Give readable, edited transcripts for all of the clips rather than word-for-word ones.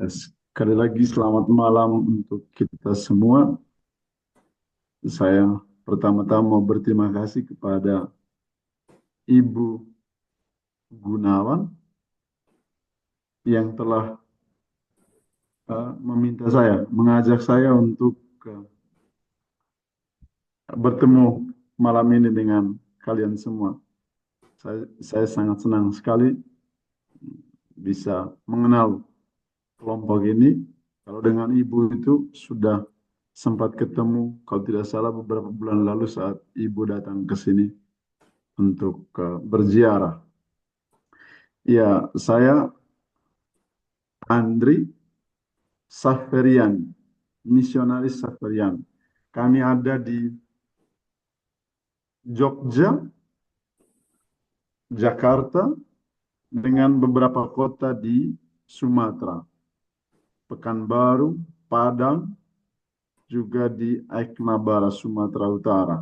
Sekali lagi selamat malam untuk kita semua. Saya pertama-tama mau berterima kasih kepada Ibu Gunawan yang telah mengajak saya untuk bertemu malam ini dengan kalian semua. Saya sangat senang sekali bisa mengenal kelompok ini. Kalau dengan Ibu itu sudah sempat ketemu, kalau tidak salah beberapa bulan lalu saat Ibu datang ke sini untuk berziarah. Ya, saya Andri Saferian, misionaris Saferian. Kami ada di Jogja, Jakarta, dengan beberapa kota di Sumatera, Pekanbaru, Padang, juga di Aiknabara, Sumatera Utara.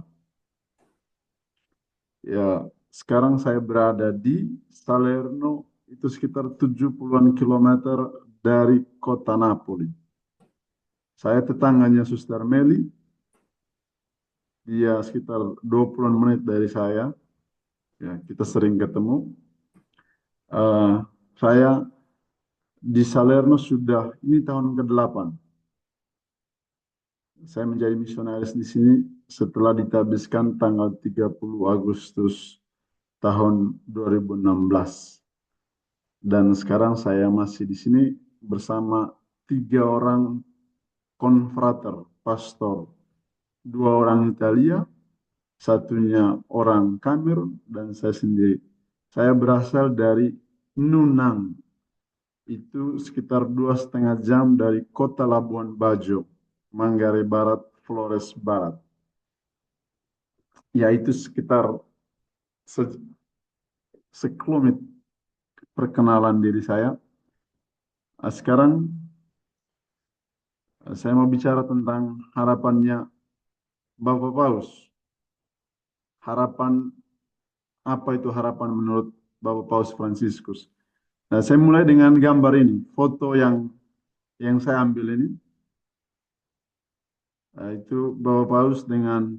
Ya, sekarang saya berada di Salerno, itu sekitar 70-an kilometer dari kota Napoli. Saya tetangganya Suster Meli, dia sekitar 20-an menit dari saya. Ya, kita sering ketemu. Eh, saya di Salerno sudah, ini tahun ke-8. Saya menjadi misionaris di sini setelah ditabiskan tanggal 30 Agustus tahun 2016. Dan sekarang saya masih di sini bersama 3 orang konfrater, pastor. 2 orang Italia, satunya orang Kamerun, dan saya sendiri. Saya berasal dari Nunang, itu sekitar 2,5 jam dari kota Labuan Bajo, Manggarai Barat, Flores Barat. Yaitu sekitar sekelumit perkenalan diri saya. Sekarang saya mau bicara tentang harapannya Bapak Paus. Harapan, apa itu harapan menurut Bapak Paus Fransiskus? Nah, saya mulai dengan gambar ini, foto yang saya ambil ini. Itu Bapak Paus dengan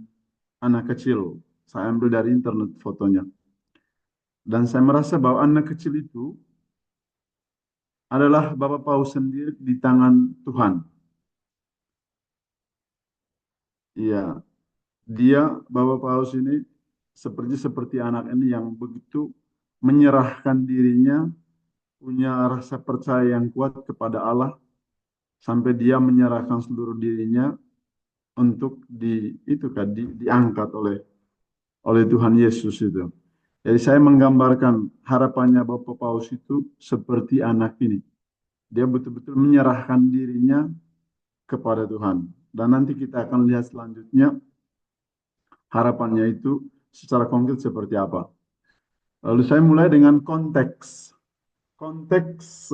anak kecil. Saya ambil dari internet fotonya. Dan saya merasa bahwa anak kecil itu adalah Bapak Paus sendiri di tangan Tuhan. Iya, dia Bapak Paus ini seperti anak ini yang begitu menyerahkan dirinya, punya rasa percaya yang kuat kepada Allah, sampai dia menyerahkan seluruh dirinya untuk diangkat oleh Tuhan Yesus itu. Jadi saya menggambarkan harapannya Bapak Paus itu seperti anak ini. Dia betul-betul menyerahkan dirinya kepada Tuhan. Dan nanti kita akan lihat selanjutnya harapannya itu secara konkret seperti apa. Lalu saya mulai dengan konteks. Konteks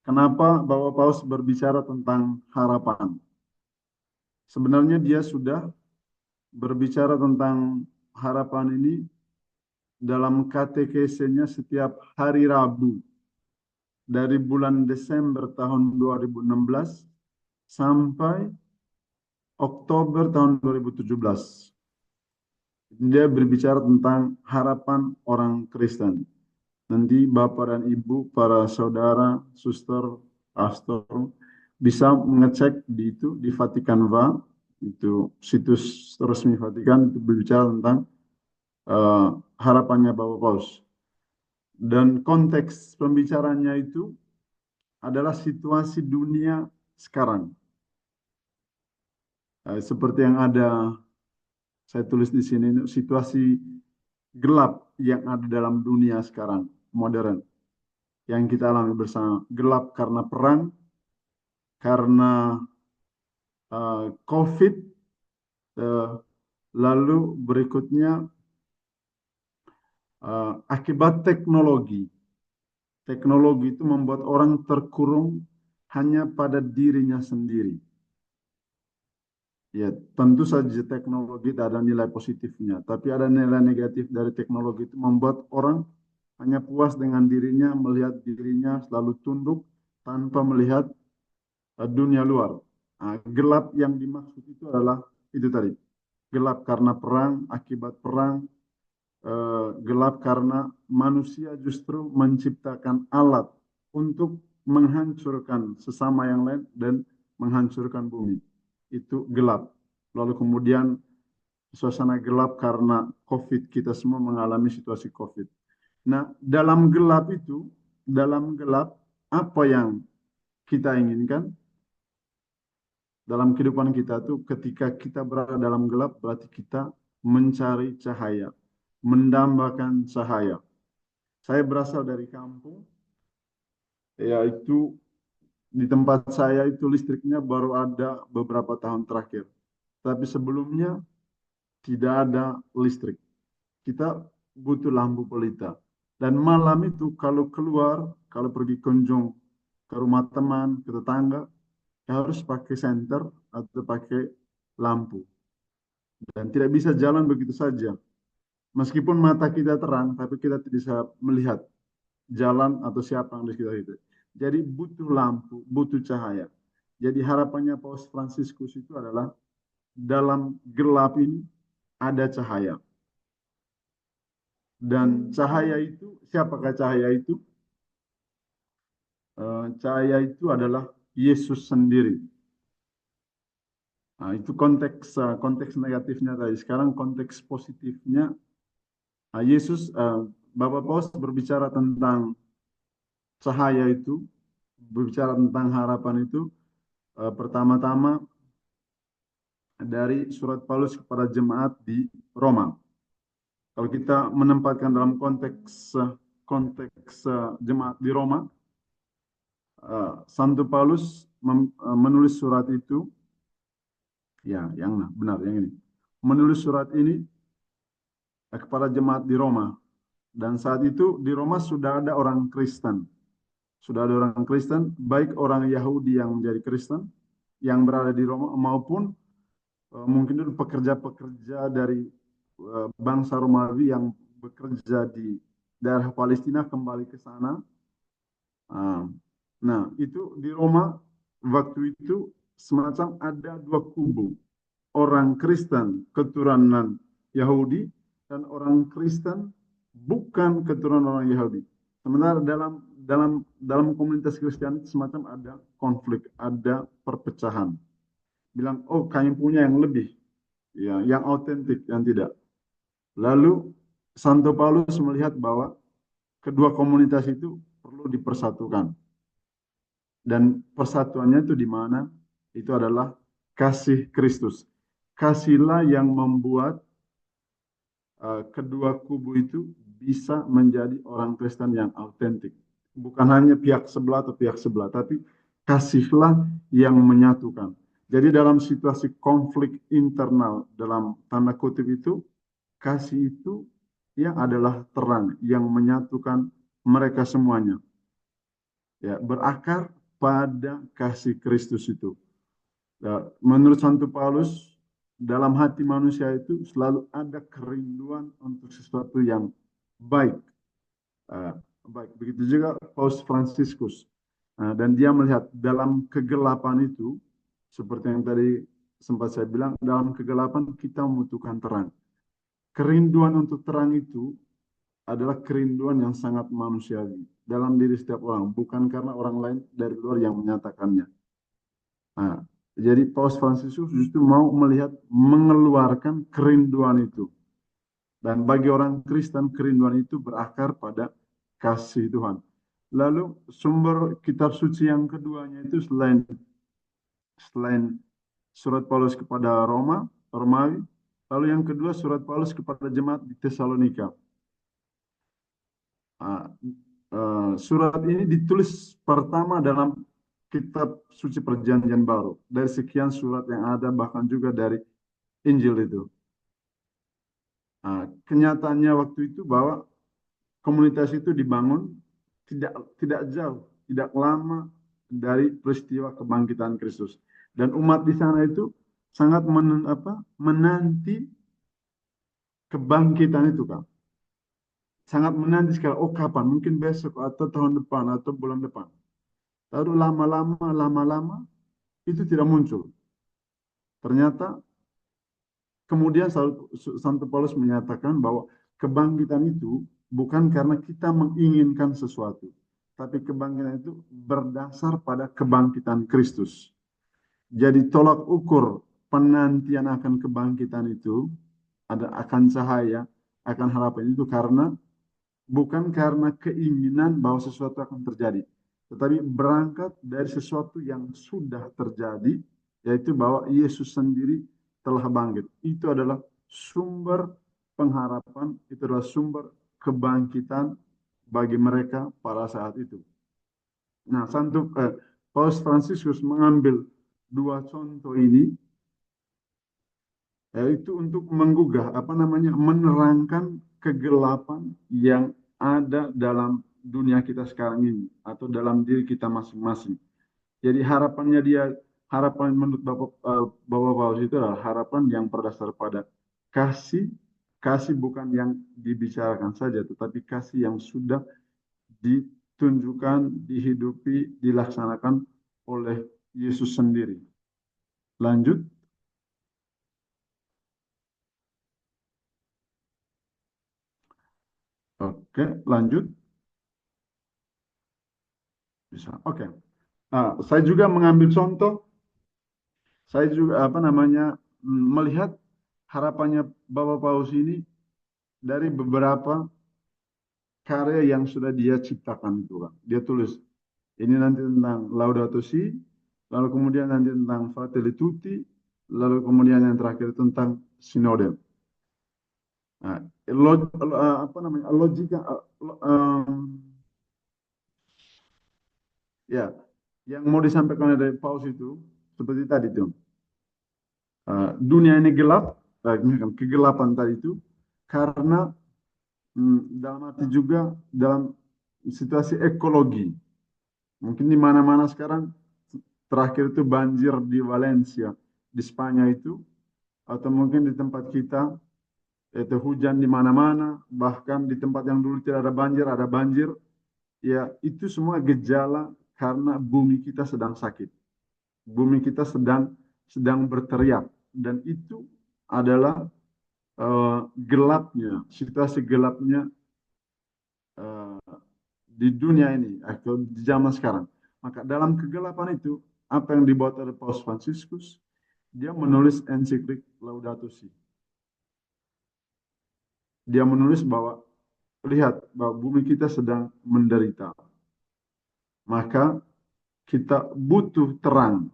kenapa Bapak Paus berbicara tentang harapan. Sebenarnya dia sudah berbicara tentang harapan ini dalam katekesenya setiap hari Rabu dari bulan Desember tahun 2016 sampai Oktober tahun 2017. Dia berbicara tentang harapan orang Kristen. Nanti Bapak dan Ibu, para saudara, suster, pastor, bisa mengecek di Vatikan Va, itu situs resmi Vatikan, itu berbicara tentang harapannya Bapak Paus. Dan konteks pembicaranya itu adalah situasi dunia sekarang. Seperti yang ada, saya tulis di sini, situasi gelap yang ada dalam dunia sekarang, modern, yang kita alami bersama. Gelap karena perang, karena COVID, uh, lalu berikutnya akibat teknologi. Teknologi itu membuat orang terkurung hanya pada dirinya sendiri. Ya, tentu saja teknologi tidak ada nilai positifnya, tapi ada nilai negatif dari teknologi itu membuat orang hanya puas dengan dirinya, melihat dirinya selalu tunduk tanpa melihat dunia luar. Gelap yang dimaksud itu adalah itu tadi, gelap karena perang, akibat perang, gelap karena manusia justru menciptakan alat untuk menghancurkan sesama yang lain dan menghancurkan bumi. Itu gelap. Lalu kemudian suasana gelap karena COVID, kita semua mengalami situasi COVID. Nah, dalam gelap apa yang kita inginkan dalam kehidupan kita tuh, ketika kita berada dalam gelap berarti kita mencari cahaya, mendambakan cahaya. Saya berasal dari kampung, yaitu di tempat saya itu listriknya baru ada beberapa tahun terakhir. Tapi sebelumnya tidak ada listrik. Kita butuh lampu pelita. Dan malam itu kalau keluar, kalau pergi kunjung ke rumah teman, ke tetangga, harus pakai senter atau pakai lampu. Dan tidak bisa jalan begitu saja. Meskipun mata kita terang, tapi kita tidak bisa melihat jalan atau siapa yang di sekitar kita. Jadi butuh lampu, butuh cahaya. Jadi harapannya Paus Fransiskus itu adalah dalam gelap ini ada cahaya. Dan cahaya itu, siapakah cahaya itu? Cahaya itu adalah Yesus sendiri. Nah, itu konteks negatifnya tadi. Sekarang konteks positifnya, Yesus, Bapak Paus berbicara tentang cahaya itu, berbicara tentang harapan itu, pertama-tama dari surat Paulus kepada jemaat di Roma. Kalau kita menempatkan dalam konteks jemaat di Roma, Santo Paulus menulis surat itu, ya, benar yang ini. Menulis surat ini kepada jemaat di Roma. Dan saat itu di Roma sudah ada orang Kristen. Sudah ada orang Kristen, baik orang Yahudi yang menjadi Kristen, yang berada di Roma, maupun mungkin dulu pekerja-pekerja dari bangsa Romawi yang bekerja di daerah Palestina kembali ke sana. Nah, itu di Roma waktu itu semacam ada dua kubu. Orang Kristen keturunan Yahudi dan orang Kristen bukan keturunan orang Yahudi. Sementara dalam komunitas Kristen semacam ada konflik, ada perpecahan. Bilang, oh kami punya yang lebih, ya, yang autentik, yang tidak. Lalu Santo Paulus melihat bahwa kedua komunitas itu perlu dipersatukan. Dan persatuannya itu di mana? Itu adalah kasih Kristus. Kasihlah yang membuat kedua kubu itu bisa menjadi orang Kristen yang autentik. Bukan hanya pihak sebelah atau pihak sebelah, tapi kasihlah yang menyatukan. Jadi dalam situasi konflik internal, dalam tanda kutip itu, kasih itu yang adalah terang yang menyatukan mereka semuanya. Ya, berakar pada kasih Kristus itu. Ya, menurut Santo Paulus, dalam hati manusia itu selalu ada kerinduan untuk sesuatu yang baik. Baik, begitu juga Paus Fransiskus. Dan dia melihat dalam kegelapan itu, seperti yang tadi sempat saya bilang, dalam kegelapan kita membutuhkan terang. Kerinduan untuk terang itu adalah kerinduan yang sangat manusiawi dalam diri setiap orang, bukan karena orang lain dari luar yang menyatakannya. Nah, jadi Paus Fransiskus justru mau melihat, mengeluarkan kerinduan itu. Dan bagi orang Kristen, kerinduan itu berakar pada kasih Tuhan. Lalu sumber kitab suci yang keduanya itu selain surat Paulus kepada Romawi, lalu yang kedua surat Paulus kepada jemaat di Tesalonika. Surat ini ditulis pertama dalam kitab suci perjanjian baru. Dari sekian surat yang ada, bahkan juga dari Injil itu. Kenyataannya waktu itu bahwa komunitas itu dibangun tidak jauh, tidak lama dari peristiwa kebangkitan Kristus. Dan umat di sana itu sangat menanti kebangkitan itu, kan. Sangat menanti sekali, oh kapan, mungkin besok atau tahun depan atau bulan depan. Lalu lama-lama itu tidak muncul. Ternyata kemudian Santo Paulus menyatakan bahwa kebangkitan itu bukan karena kita menginginkan sesuatu, tapi kebangkitan itu berdasar pada kebangkitan Kristus. Jadi tolak ukur penantian akan kebangkitan itu ada akan cahaya, akan harapan itu karena bukan karena keinginan bahwa sesuatu akan terjadi, tetapi berangkat dari sesuatu yang sudah terjadi, yaitu bahwa Yesus sendiri telah bangkit. Itu adalah sumber pengharapan, itu adalah sumber kebangkitan bagi mereka pada saat itu. Nah, Paus Fransiskus mengambil dua contoh ini, yaitu untuk menggugah, menerangkan kegelapan yang ada dalam dunia kita sekarang ini atau dalam diri kita masing-masing. Jadi harapan menurut Bapak Paus itu adalah harapan yang berdasar pada kasih, kasih bukan yang dibicarakan saja, tetapi kasih yang sudah ditunjukkan, dihidupi, dilaksanakan oleh Yesus sendiri. Lanjut. Oke, lanjut. Bisa. Oke. Nah, saya juga mengambil contoh, saya juga melihat harapannya Bapak Paus ini dari beberapa karya yang sudah dia ciptakan itu, Pak. Dia tulis ini nanti tentang Laudato Si, lalu kemudian nanti tentang Fratelli Tutti, lalu kemudian yang terakhir tentang Sinode. Nah, logika ya yang mau disampaikan oleh Paus itu seperti tadi tuh. Dunia ini gelap, kegelapan tadi itu karena dalam arti juga dalam situasi ekologi. Mungkin di mana-mana sekarang terakhir itu banjir di Valencia, di Spanyol itu, atau mungkin di tempat kita itu hujan di mana-mana, bahkan di tempat yang dulu tidak ada banjir. Ya, itu semua gejala karena bumi kita sedang sakit. Bumi kita sedang berteriak dan itu adalah gelapnya, situasi gelapnya di dunia ini atau di zaman sekarang. Maka dalam kegelapan itu, apa yang dibuat oleh Paus Fransiskus, dia menulis ensiklik Laudato Si. Dia menulis bahwa lihat bahwa bumi kita sedang menderita. Maka kita butuh terang,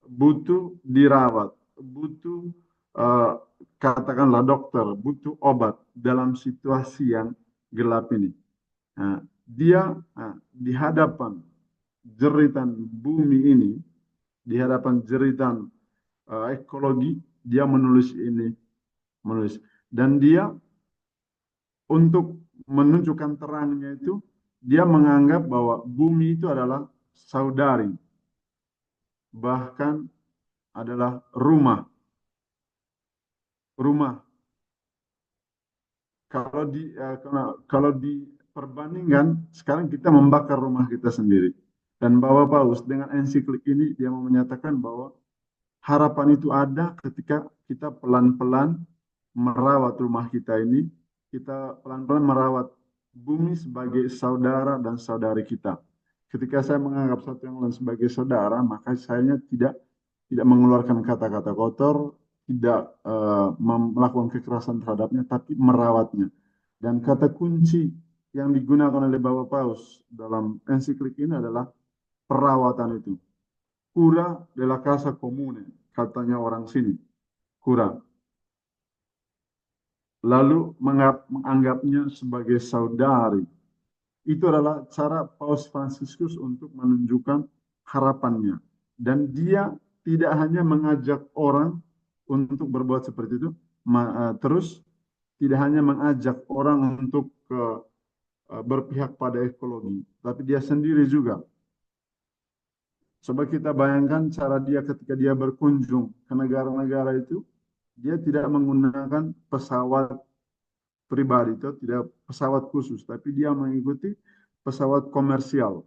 butuh dirawat, butuh uh, katakanlah dokter, butuh obat dalam situasi yang gelap ini. Nah, di hadapan jeritan bumi ini, di hadapan jeritan ekologi, dia menulis. Dan dia untuk menunjukkan terangnya itu, dia menganggap bahwa bumi itu adalah saudari, bahkan adalah rumah. Rumah. Kalau diperbandingkan, sekarang kita membakar rumah kita sendiri. Dan Bapak Paus dengan ensiklik ini dia mau menyatakan bahwa harapan itu ada ketika kita pelan-pelan merawat rumah kita ini, kita pelan-pelan merawat bumi sebagai saudara dan saudari kita. Ketika saya menganggap satu yang lain sebagai saudara, maka saya tidak mengeluarkan kata-kata kotor, tidak melakukan kekerasan terhadapnya, tapi merawatnya. Dan kata kunci yang digunakan oleh Bapak Paus dalam ensiklik ini adalah perawatan itu. Cura della casa comune, katanya orang sini. Cura. Lalu menganggapnya sebagai saudari. Itu adalah cara Paus Fransiskus untuk menunjukkan harapannya. Dan dia tidak hanya mengajak orang untuk berbuat seperti itu, terus tidak hanya mengajak orang untuk berpihak pada ekologi, tapi dia sendiri juga. Coba kita bayangkan cara dia ketika dia berkunjung ke negara-negara itu, dia tidak menggunakan pesawat pribadi, itu tidak pesawat khusus, tapi dia mengikuti pesawat komersial.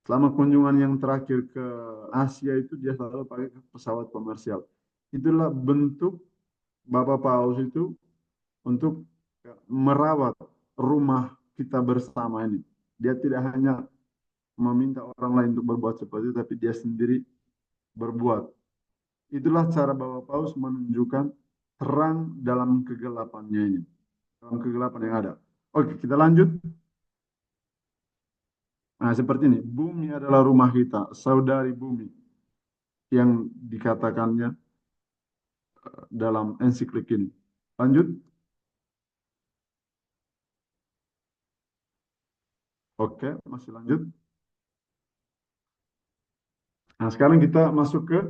Selama kunjungan yang terakhir ke Asia itu dia selalu pakai pesawat komersial. Itulah bentuk Bapak Paus itu untuk merawat rumah kita bersama ini. Dia tidak hanya meminta orang lain untuk berbuat seperti itu, tapi dia sendiri berbuat. Itulah cara Bapak Paus menunjukkan terang dalam kegelapannya ini, dalam kegelapan yang ada. Oke, kita lanjut. Nah, seperti ini. Bumi adalah rumah kita, saudari bumi, yang dikatakannya dalam ensiklik ini. Lanjut. Oke, masih lanjut. Nah, sekarang kita masuk ke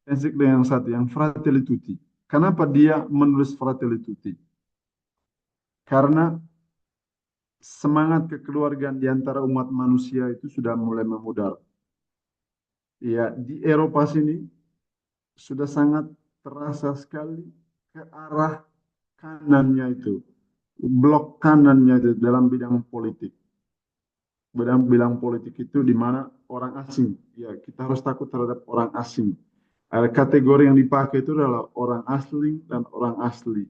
ensiklik yang satu, yang Fratelli Tutti. Kenapa dia menulis Fratelli Tutti? Karena semangat kekeluargaan di antara umat manusia itu sudah mulai memudar. Ya, di Eropa sini sudah sangat terasa sekali ke arah kanannya itu, blok kanannya itu dalam bidang politik. Dalam bidang politik itu di mana orang asing, ya kita harus takut terhadap orang asing. Ada kategori yang dipakai itu adalah orang asing dan orang asli.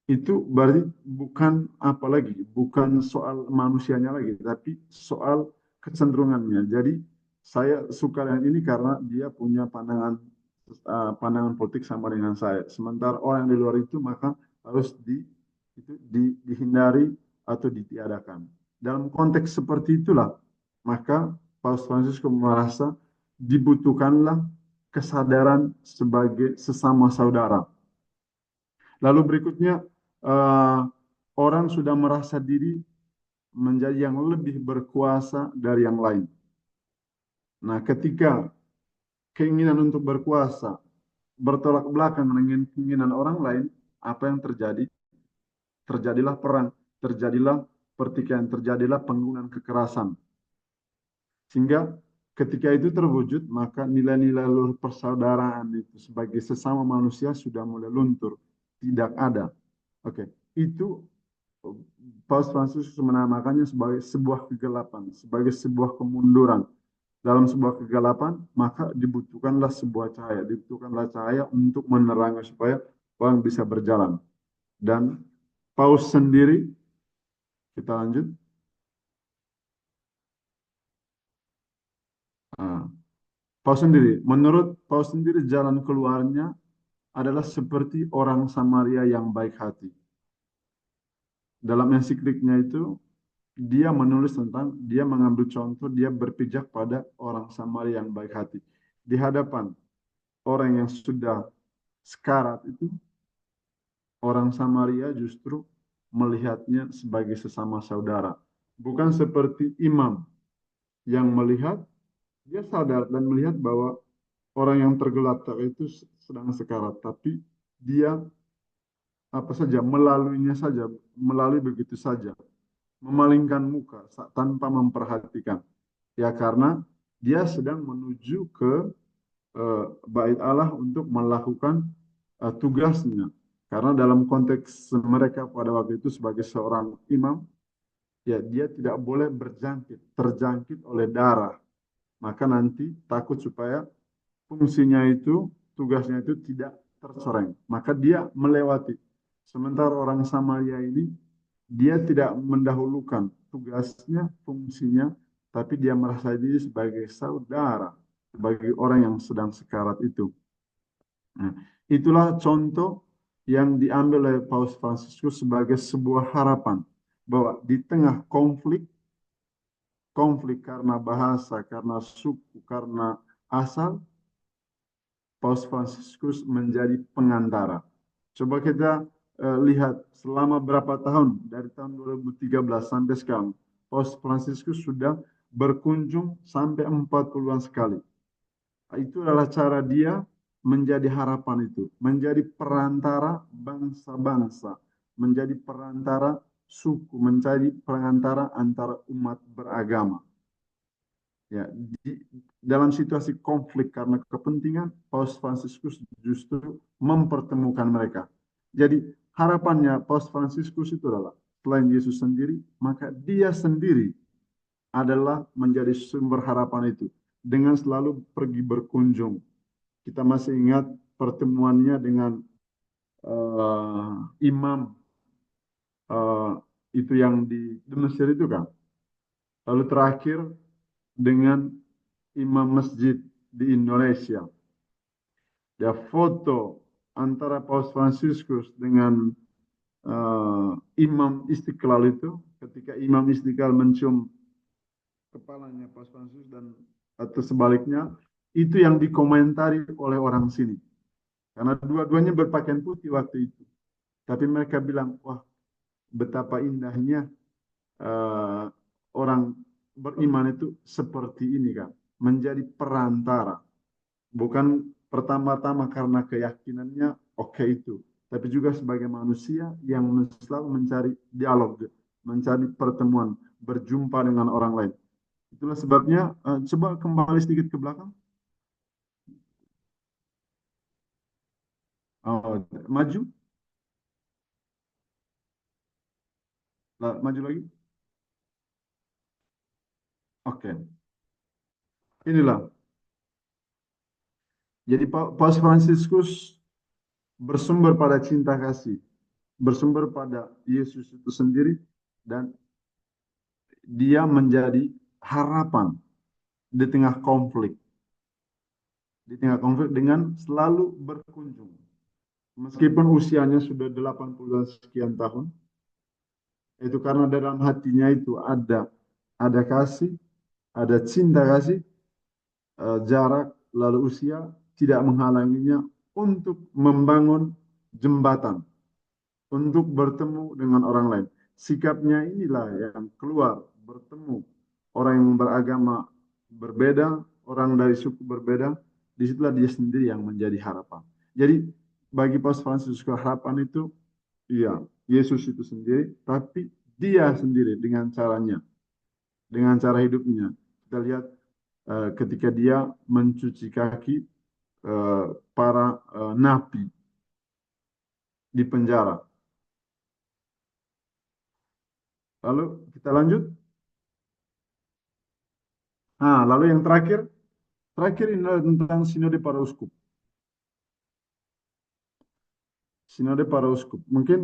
Itu berarti bukan apa lagi, bukan soal manusianya lagi, tapi soal kecenderungannya. Jadi saya suka dengan ini karena dia punya pandangan politik sama dengan saya. Sementara orang di luar itu maka harus dihindari atau ditiadakan. Dalam konteks seperti itulah, maka Paus Fransiskus merasa dibutuhkanlah kesadaran sebagai sesama saudara. Lalu berikutnya, uh, orang sudah merasa diri menjadi yang lebih berkuasa dari yang lain. Nah, ketika keinginan untuk berkuasa bertolak belakang dengan keinginan orang lain, apa yang terjadi? Terjadilah perang, terjadilah pertikaian, terjadilah penggunaan kekerasan. Sehingga ketika itu terwujud, maka nilai-nilai luhur persaudaraan itu sebagai sesama manusia sudah mulai luntur, tidak ada. Oke, itu Paus Fransiskus menamakannya sebagai sebuah kegelapan, sebagai sebuah kemunduran. Dalam sebuah kegelapan, maka dibutuhkanlah sebuah cahaya, dibutuhkanlah cahaya untuk menerangi supaya orang bisa berjalan. Dan Paus sendiri, kita lanjut. Nah, menurut Paus sendiri jalan keluarnya adalah seperti orang Samaria yang baik hati. Dalam ensikliknya itu, dia menulis tentang, dia mengambil contoh, dia berpijak pada orang Samaria yang baik hati. Di hadapan orang yang sudah sekarat itu, orang Samaria justru melihatnya sebagai sesama saudara. Bukan seperti imam yang melihat, dia sadar dan melihat bahwa orang yang tergeletak itu sedang sekarat, tapi dia apa saja, melaluinya saja, melalui begitu saja, memalingkan muka tanpa memperhatikan. Ya karena dia sedang menuju ke bait Allah untuk melakukan tugasnya. Karena dalam konteks mereka pada waktu itu sebagai seorang imam, ya dia tidak boleh terjangkit oleh darah. Maka nanti takut supaya fungsinya itu, tugasnya itu tidak tercoreng. Maka dia melewati. Sementara orang Samaria ini, dia tidak mendahulukan tugasnya, fungsinya, tapi dia merasa diri sebagai saudara, sebagai orang yang sedang sekarat itu. Nah, itulah contoh yang diambil oleh Paus Fransiskus sebagai sebuah harapan bahwa di tengah konflik, konflik karena bahasa, karena suku, karena asal, Paus Fransiskus menjadi pengantara. Coba kita lihat selama berapa tahun, dari tahun 2013 sampai sekarang, Paus Fransiskus sudah berkunjung sampai 40-an sekali. Itu adalah cara dia menjadi harapan itu, menjadi perantara bangsa-bangsa, menjadi perantara suku, menjadi perantara antara umat beragama. Ya, dalam situasi konflik karena kepentingan, Paus Fransiskus justru mempertemukan mereka. Jadi harapannya Paus Fransiskus itu adalah selain Yesus sendiri, maka dia sendiri adalah menjadi sumber harapan itu dengan selalu pergi berkunjung. Kita masih ingat pertemuannya dengan imam uh, itu yang di Mesir itu kan. Lalu terakhir dengan imam masjid di Indonesia. Ya, foto antara Paus Fransiskus dengan imam Istiqlal itu, ketika imam Istiqlal mencium kepalanya Paus Fransiskus dan atau sebaliknya, itu yang dikomentari oleh orang sini. Karena dua-duanya berpakaian putih waktu itu. Tapi mereka bilang, wah, betapa indahnya uh, orang beriman itu seperti ini kan, menjadi perantara, bukan pertama-tama karena keyakinannya oke itu, tapi juga sebagai manusia yang selalu mencari dialog, mencari pertemuan, berjumpa dengan orang lain. Itulah sebabnya coba kembali sedikit ke belakang. Oh, maju, maju lagi. Oke, inilah. Jadi Paus Fransiskus bersumber pada cinta kasih, bersumber pada Yesus itu sendiri, dan dia menjadi harapan di tengah konflik, dengan selalu berkunjung. Meskipun usianya sudah 80 sekian tahun, itu karena dalam hatinya itu ada kasih, ada cinta kasih, jarak lalu usia tidak menghalanginya untuk membangun jembatan, untuk bertemu dengan orang lain. Sikapnya inilah yang keluar, bertemu orang yang beragama berbeda, orang dari suku berbeda, disitulah dia sendiri yang menjadi harapan. Jadi bagi Paus Fransiskus harapan itu, iya, Yesus itu sendiri, tapi dia sendiri dengan caranya, dengan cara hidupnya. Kita lihat ketika dia mencuci kaki para napi di penjara. Lalu kita lanjut. Nah, lalu yang terakhir ini tentang sinode para uskup. Sinode para uskup. Mungkin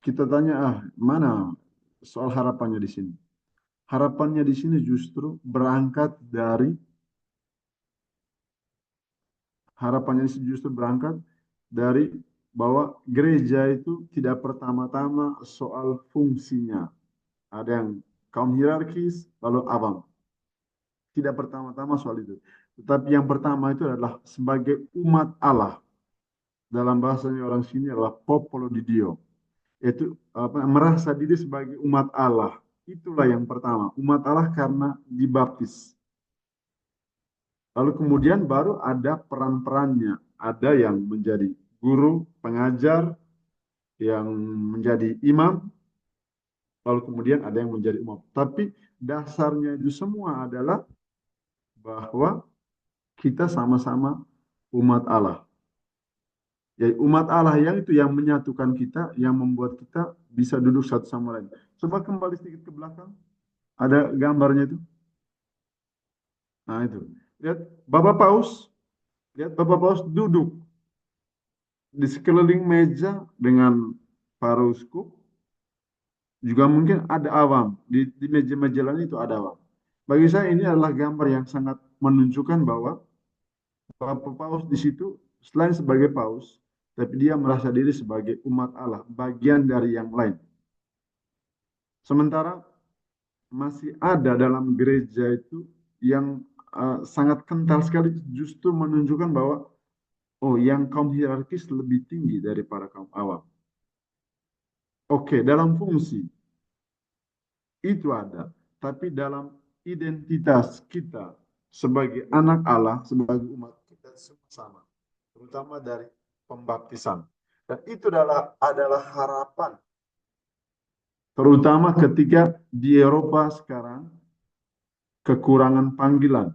kita tanya, mana soal harapannya di sini? Harapannya di sini justru berangkat dari bahwa gereja itu tidak pertama-tama soal fungsinya. Ada yang kaum hierarkis, lalu awam. Tidak pertama-tama soal itu. Tetapi yang pertama itu adalah sebagai umat Allah. Dalam bahasanya orang sini adalah popolo di Dio. Itu merasa diri sebagai umat Allah. Itulah yang pertama. Umat Allah karena dibaptis. Lalu kemudian baru ada peran-perannya. Ada yang menjadi guru, pengajar, yang menjadi imam, lalu kemudian ada yang menjadi umat. Tapi dasarnya itu semua adalah bahwa kita sama-sama umat Allah. Jadi umat Allah yang itu yang menyatukan kita, yang membuat kita bisa duduk satu sama lain. Coba kembali sedikit ke belakang. Ada gambarnya itu. Nah itu. Lihat Bapak Paus. Lihat Bapak Paus duduk di sekeliling meja dengan para uskup. Juga mungkin ada awam. Di meja-meja lain itu ada awam. Bagi saya ini adalah gambar yang sangat menunjukkan bahwa Bapak Paus di situ selain sebagai Paus, tapi dia merasa diri sebagai umat Allah, bagian dari yang lain. Sementara masih ada dalam gereja itu yang sangat kental sekali justru menunjukkan bahwa yang kaum hierarkis lebih tinggi daripada kaum awam. Oke, dalam fungsi itu ada, tapi dalam identitas kita sebagai anak Allah, sebagai umat kita semua sama, terutama dari pembaptisan. Dan itu adalah harapan, terutama ketika di Eropa sekarang kekurangan panggilan.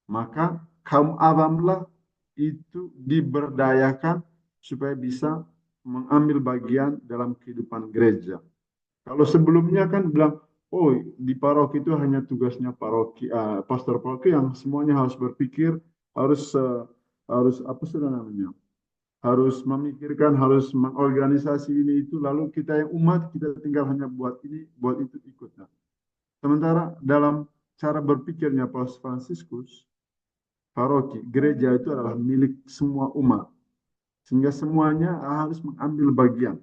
Maka kaum awamlah itu diberdayakan supaya bisa mengambil bagian dalam kehidupan gereja. Kalau sebelumnya kan bilang, oh di paroki itu hanya tugasnya paroki, pastor paroki yang semuanya harus berpikir, harus harus apa sudah namanya, harus memikirkan, harus mengorganisasi ini itu, lalu kita yang umat kita tinggal hanya buat ini, buat itu ikut. Nah, sementara dalam cara berpikirnya Paus Fransiskus, paroki, gereja itu adalah milik semua umat, sehingga semuanya harus mengambil bagian.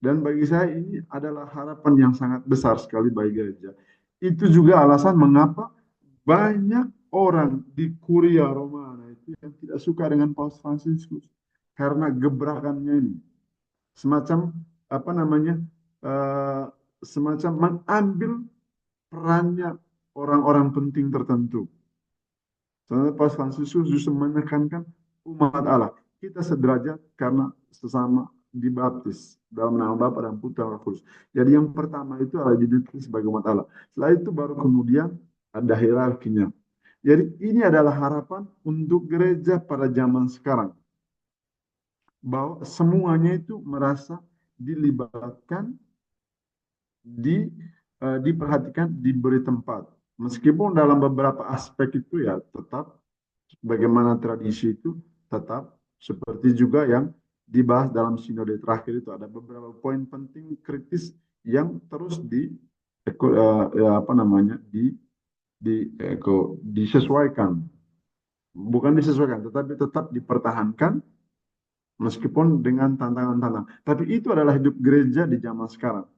Dan bagi saya ini adalah harapan yang sangat besar sekali bagi gereja. Itu juga alasan mengapa banyak orang di Kuria Romana itu yang tidak suka dengan Paus Fransiskus karena gebrakannya ini semacam apa namanya eh, semacam mengambil perannya orang-orang penting tertentu. Sebenarnya Paus Fransiskus justru menekankan umat Allah. Kita sederajat karena sesama dibaptis dalam nama Bapa dan Putra dan Roh Kudus. Jadi yang pertama itu adalah dididik sebagai umat Allah. Setelah itu baru kemudian ada hierarkinya. Jadi ini adalah harapan untuk gereja pada zaman sekarang. Bahwa semuanya itu merasa dilibatkan, diperhatikan, diberi tempat. Meskipun dalam beberapa aspek itu ya tetap bagaimana tradisi itu tetap seperti juga yang dibahas dalam sinode terakhir itu ada beberapa poin penting kritis yang terus apa namanya disesuaikan, bukan disesuaikan tetapi tetap dipertahankan meskipun dengan tantangan-tantangan. Tapi itu adalah hidup gereja di zaman sekarang.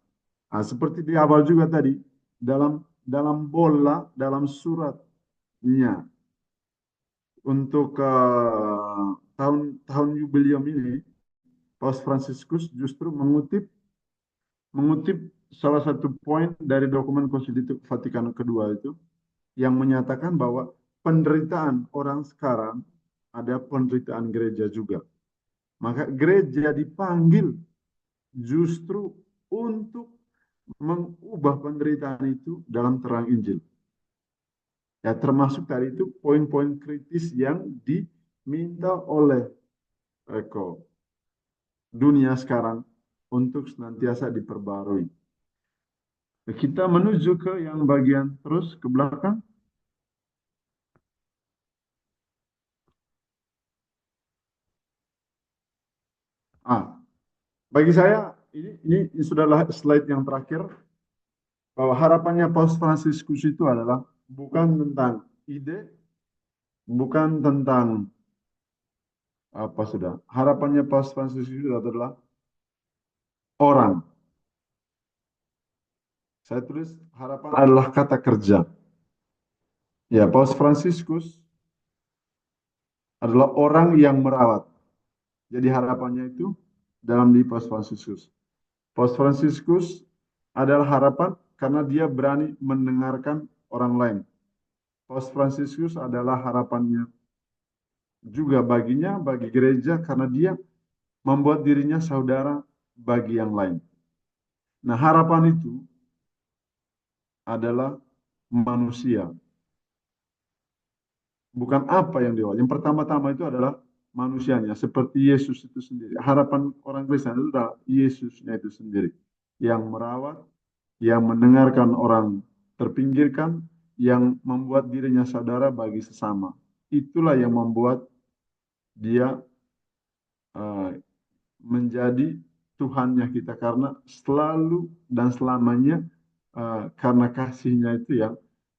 Nah, seperti di awal juga tadi dalam dalam bola dalam suratnya untuk tahun jubileum ini, Paus Fransiskus justru mengutip salah satu poin dari dokumen Konsili Vatikan kedua itu yang menyatakan bahwa penderitaan orang sekarang ada penderitaan gereja juga. Maka gereja dipanggil justru untuk mengubah penderitaan itu dalam terang Injil. Ya, termasuk tadi itu poin-poin kritis yang diminta oleh dunia sekarang untuk senantiasa diperbarui. Kita menuju ke yang bagian terus ke belakang. Ah, bagi saya ini sudahlah slide yang terakhir bahwa harapannya Paus Fransiskus itu adalah bukan tentang ide, bukan tentang apa sudah. Harapannya Paus Fransiskus itu adalah orang. Saya tulis harapan adalah kata kerja. Ya, Paus Fransiskus adalah orang yang merawat. Jadi harapannya itu dalam di Paus Fransiskus. Paus Fransiskus adalah harapan karena dia berani mendengarkan orang lain. Paus Fransiskus adalah harapannya juga baginya, bagi gereja, karena dia membuat dirinya saudara bagi yang lain. Nah, harapan itu adalah manusia. Bukan apa yang diwajibkan. Yang pertama-tama itu adalah manusianya, seperti Yesus itu sendiri. Harapan orang Kristen itu adalah Yesusnya itu sendiri. Yang merawat, yang mendengarkan orang terpinggirkan, yang membuat dirinya saudara bagi sesama. Itulah yang membuat dia uh, menjadi Tuhannya kita karena selalu dan selamanya karena kasihnya itu yang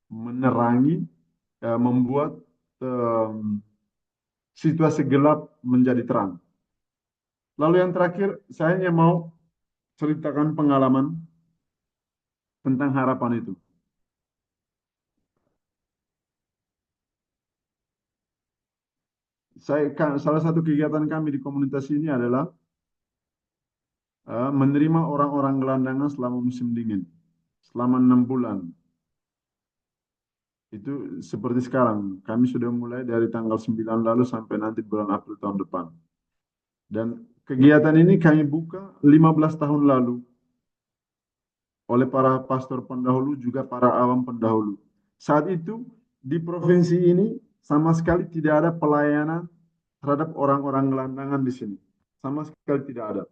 menerangi, membuat situasi gelap menjadi terang. Lalu yang terakhir, saya hanya mau ceritakan pengalaman tentang harapan itu. Salah satu kegiatan kami di komunitas ini adalah menerima orang-orang gelandangan selama musim dingin, selama 6 bulan. Itu seperti sekarang, kami sudah mulai dari tanggal 9 lalu sampai nanti bulan April tahun depan. Dan kegiatan ini kami buka 15 tahun lalu oleh para pastor pendahulu juga para awam pendahulu. Saat itu di provinsi ini sama sekali tidak ada pelayanan terhadap orang-orang gelandangan di sini. Sama sekali tidak ada.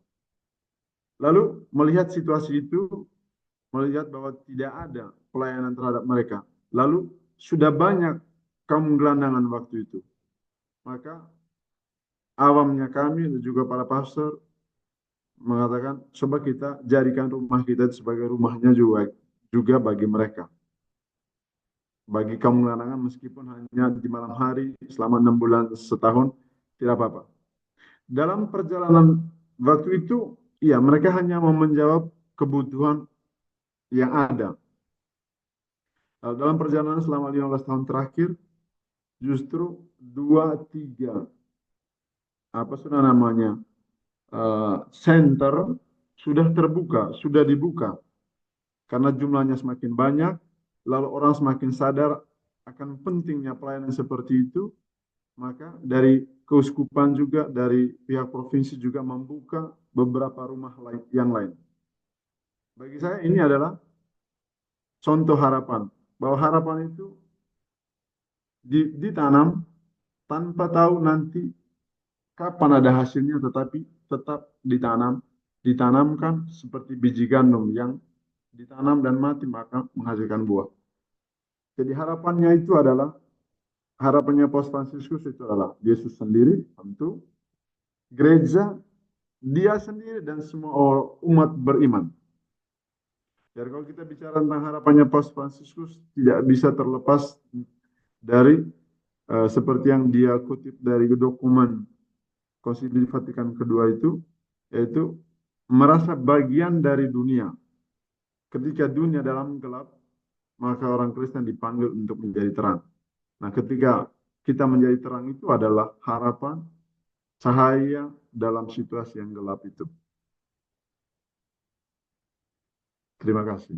Lalu melihat situasi itu, melihat bahwa tidak ada pelayanan terhadap mereka. Lalu sudah banyak kaum gelandangan waktu itu. Maka awamnya kami dan juga para pastor mengatakan, coba kita jadikan rumah kita sebagai rumahnya juga bagi mereka. Bagi kaum gelandangan meskipun hanya di malam hari selama 6 bulan setahun, tidak apa-apa. Dalam perjalanan waktu itu, ya mereka hanya mau menjawab kebutuhan yang ada. Dalam perjalanan selama 15 tahun terakhir, justru 2-3 apa sudah namanya center sudah terbuka, sudah dibuka karena jumlahnya semakin banyak, lalu orang semakin sadar akan pentingnya pelayanan seperti itu, maka dari keuskupan juga dari pihak provinsi juga membuka beberapa rumah yang lain. Bagi saya ini adalah contoh harapan, bahwa harapan itu ditanam tanpa tahu nanti kapan ada hasilnya, tetapi tetap ditanamkan seperti biji gandum yang ditanam dan mati maka menghasilkan buah. Jadi harapannya itu adalah, harapannya Paus Fransiskus itu adalah Yesus sendiri, tentu, gereja, dia sendiri, dan semua umat beriman. Jadi kalau kita bicara tentang harapannya Paus Fransiskus, tidak bisa terlepas dari seperti yang dia kutip dari dokumen Konsili Vatikan kedua itu, yaitu merasa bagian dari dunia. Ketika dunia dalam gelap, maka orang Kristen dipanggil untuk menjadi terang. Nah, ketika kita menjadi terang itu adalah harapan, cahaya dalam situasi yang gelap itu. Terima kasih.